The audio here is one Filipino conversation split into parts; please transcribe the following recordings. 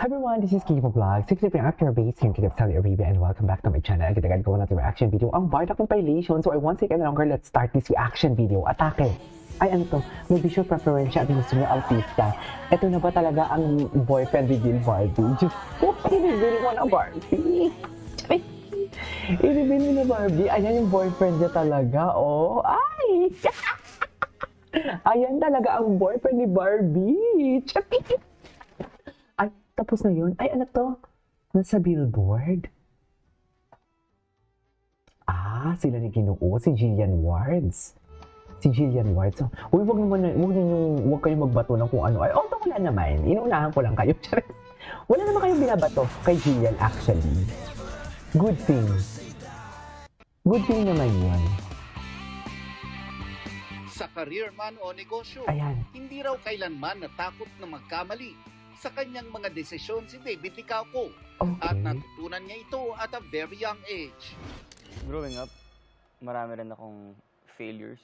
Hi everyone, this is Kiva Vlog, 60 after base here in Saudi Arabia, and welcome back to my channel. Agad-agad ko na ito reaction video. Ang Bard compilation, so I won't take any longer. Let's start this reaction video. Atake! Ay ano to? May visual preference at gusto niyo artista. Ito na ba talaga ang boyfriend reveal Barbie? Diyos ko, i-reveal mo na Barbie. I-reveal mo na Barbie. Ayan yung boyfriend niya talaga, oh. Ay! Ayan talaga ang boyfriend ni Barbie. Ay, tapos na yun. Ay, ano to? Nasa billboard. Ah, sila ni Ginoo, si Jillian Wards. Si Jillian Wards. So, uy, huwag kayong magbato ng kung ano. Ay, oh, wala naman. Inuunahan ko lang kayo. Wala naman kayong binabato kay Jillian actually. Good thing. Good thing naman yun. Sa career man o negosyo, Ayan. hindi raw kailanman natakot na magkamali sa kanyang mga desisyon si David Licauco. At Okay. natutunan niya ito at a very young age. Growing up, marami rin akong failures.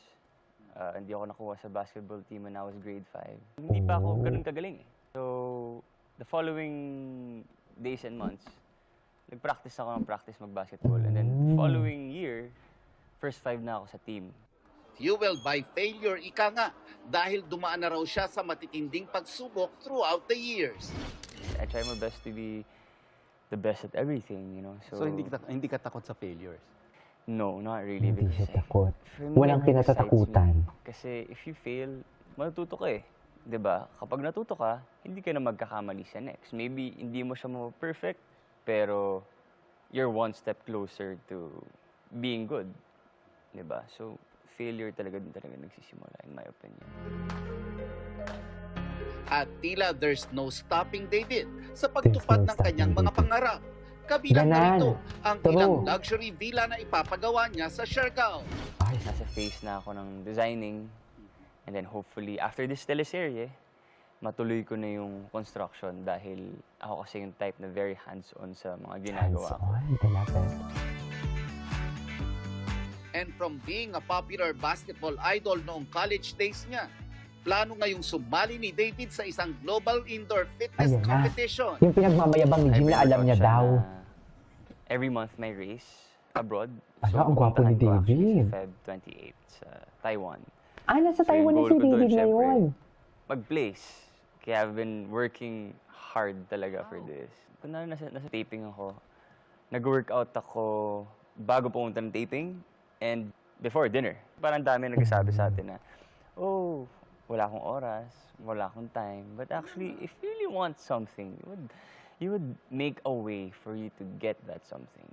Hindi ako nakuha sa basketball team when I was grade 5. Hindi pa ako ganun kagaling eh. So, the following days and months, nag-practice ako ng practice mag-basketball. And then, following year, first 5 na ako sa team. Fueled by failure, ika nga, dahil dumaan na raw siya sa matitinding pagsubok throughout the years. I try my best to be the best at everything, you know. So hindi ka takot sa failures? No, not really. Hindi siya because takot. for me, Walang it excites kinatatakutan. me. Kasi if you fail, matututo ka eh. 'Di ba? Kapag natuto ka, hindi ka na magkakamali sa next. Maybe hindi mo siya perfect, pero you're one step closer to being good. 'Di ba? So, failure talaga nagsisimula, in my opinion. At tila there's no stopping David sa pagtupad There's no ng kanyang stopping mga David. pangarap. Kabilang na Ganan. rito ang True. ilang luxury villa na ipapagawa niya sa Siargao. Ay, Nasa phase na ako ng designing. And then hopefully, after this teleserye, matuloy ko na yung construction dahil ako kasi yung type na very hands-on sa mga ginagawa ko. hands-on talaga. And from being a popular basketball idol noong college days niya, plano ngayong sumali ni David sa isang global indoor fitness Ayan na. competition. Yung pinagmamayabang ni Jim na alam niya daw. Every month may race abroad. Ala, ang gwapo ni pupuntahan ko actually David. sa Feb 28 sa Taiwan. Ah, nasa So, yung Taiwan na goal si ko doon, David syempre, ngayon. Mag-place. Kaya I've been working hard talaga for this. Kung nasa taping ako, nag-workout ako bago pumunta ng taping and before dinner. Parang dami nagsasabi sa atin na, oh, wala akong oras, wala akong time. But actually, if you really want something, you would make a way for you to get that something.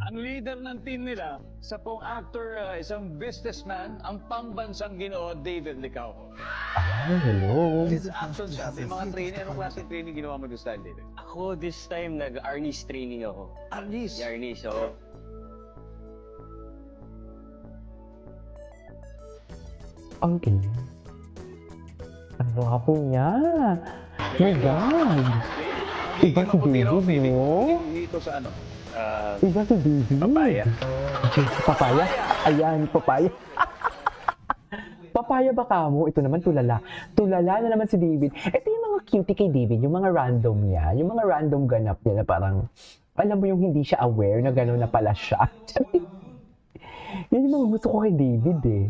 Ang leader ng team nila, sa pong actor, isang businessman, ang pambansang Ginoo, David Licauco. Ah, hello. His action shot, yung mga training, anong klase training ginawa mo doon style, David? Ako, this time, nag-Arnis training ako. Arnis! Arnis, so... Okay. Ang gwapo niya. My God. Iba si David, no? Dito sa ano? Iba si David. Papaya. Diyos, papaya. Ayan, papaya. Papaya ba kamo? Ito naman tulala. Tulala na naman si David. Ito yung mga cutie kay David, yung mga random niya, yung mga random ganap niya na parang, alam mo yung hindi siya aware na gano'n na pala siya. Yan yung mga gusto ko kay David eh.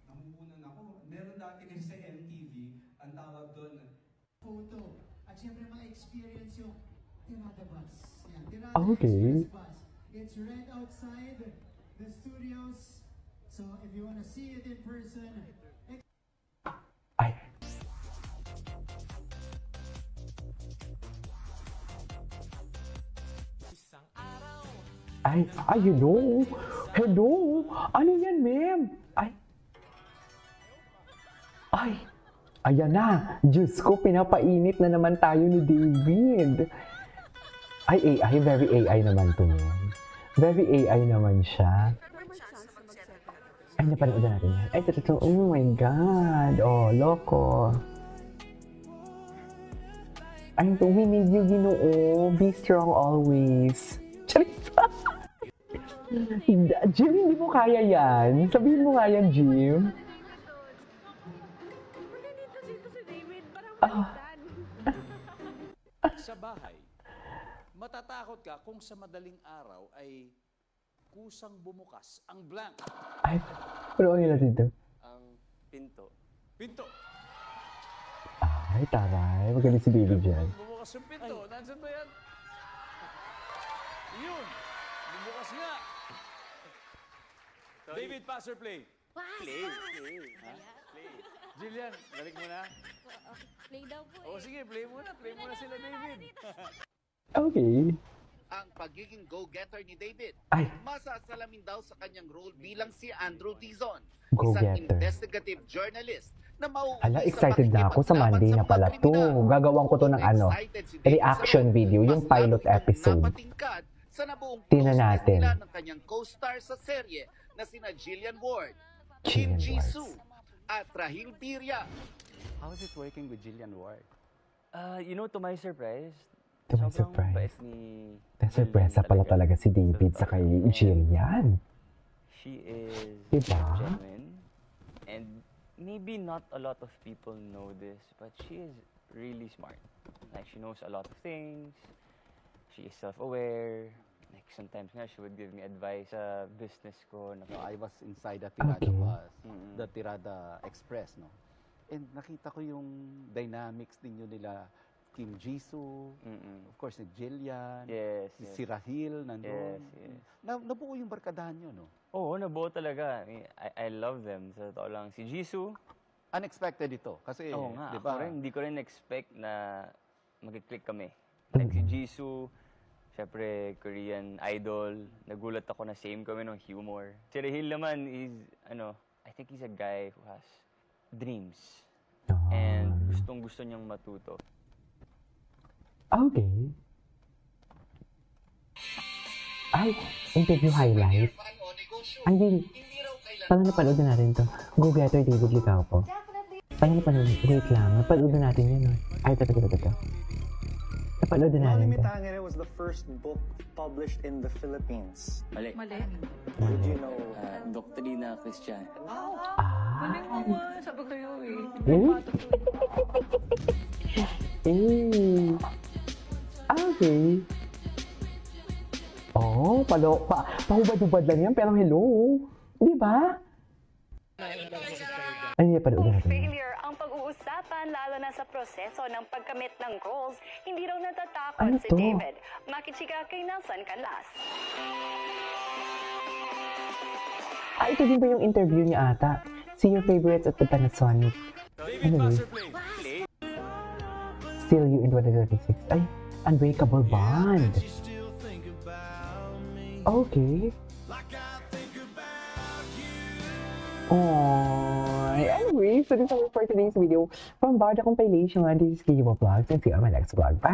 Namuhunan ako. Meron dati kasi sa MTV, ang tawag doon, photo. At syempre ma-experience yung Tirada Bus. Yan, Tirada Okay. Express Bus. It's right outside the studios. So if you wanna see it in person, Ay. Ay, hello. Hello. Ano yan, ma'am? Ay, ayan na. Diyos ko, pinapainit na naman tayo ni David. Ay, AI, very AI naman to, ma'am. Very AI naman siya. Ay, napanood na natin yan. Ay, totoo. Oh my God. Oh, loko. Ay, we need you, Ginoo. Be strong always. Charissa. Jim, hindi mo kaya yan. Sabihin mo nga yan, Jim. Dito si David, parang baliktad. sa bahay, matatakot ka kung sa madaling araw ay kusang bumukas ang blank. Ay, pero ano natin to? Ang pinto. Pinto. Ay, taray. Magaling si David dyan. Bumukas yung pinto. Nandiyan ba yan? Yun. Bumukas nga. David, pass or play? Play. Jillian, balik mo na. Play daw po O sige, play muna. Play muna sila, David. Okay. Ang pagiging go-getter ni David, Ay, masasalamin daw sa kanyang role bilang si Andrew Dizon, isang go-getter. investigative journalist na mauuwi Ala, sa excited na ako sa pakikipaglaban Monday sa na mga pala to. kriminal. Gagawan ko to ng ano, Excited si David reaction sa role, video, yung mas pilot lalo itong episode. napatingkad sa nabuong Tingnan closeness natin. nila ng kanyang co-star sa serye na sina Jillian Ward, Kim Jillian Jisoo, at Rahil Birya. How is it working with Jillian Ward? To my surprise, To my sobrang surprise. bait ni Na-surpresa Jillian pala talaga si David sa kay And Jillian. She is Diba? genuine. And maybe not a lot of people know this, but she is really smart. Like, she knows a lot of things. She is self-aware. Like, sometimes nga, she would give me advice sa business ko. Na, No, I was inside the Tirada Okay. bus, Mm-mm. the Tirada Express, no? And nakita ko yung dynamics ninyo nila, Kim Jisoo, Mm-mm. of course, si Jillian, Yes, si yes. Rahil nandun. Yes. Nabuo yung barkadahan nyo, no? Oo, nabuo talaga. I love them. Sa totoo lang. Si Jisoo, Unexpected ito. Kasi, oo nga, di ako ba? rin, hindi ko rin expect na mag-click kami. Like si Jisoo, syempre, Korean idol. Nagulat ako na same kami ng humor. Si Rahil naman is, I think he's a guy who has dreams. And gustong-gusto niyang matuto. Okay. Ay, interview highlight. Ay, hindi. Paano napanood na natin to? Go-getter David Licauco. Paano napanood? Wait lang. Napanood na natin yun. Ay, ito. Napanood na natin to. Tangere was the first book published in the Philippines. Mali. Did you know? Doktrina Christian. Ah. Sabi ko yun Eh. Okay. Oh, pahubad-hubad lang yan, pero hello. Di ba? Ano yung panood natin? Failure ang pag-uusapan lalo na sa proseso ng pagkamit ng goals. Hindi raw natatakot Ano si to? David. Makichika kay Nelson Canlas. Ah, ito din ba yung interview niya ata? See your favorites at the Panasonic. David, pass or play? Still You in 2036. Ay, Unbreakable Bond. Okay. Oh, anyway, so this is all for today's video from Barda Compilation. This is Kiyo Vlogs and see you on my next vlog. Bye!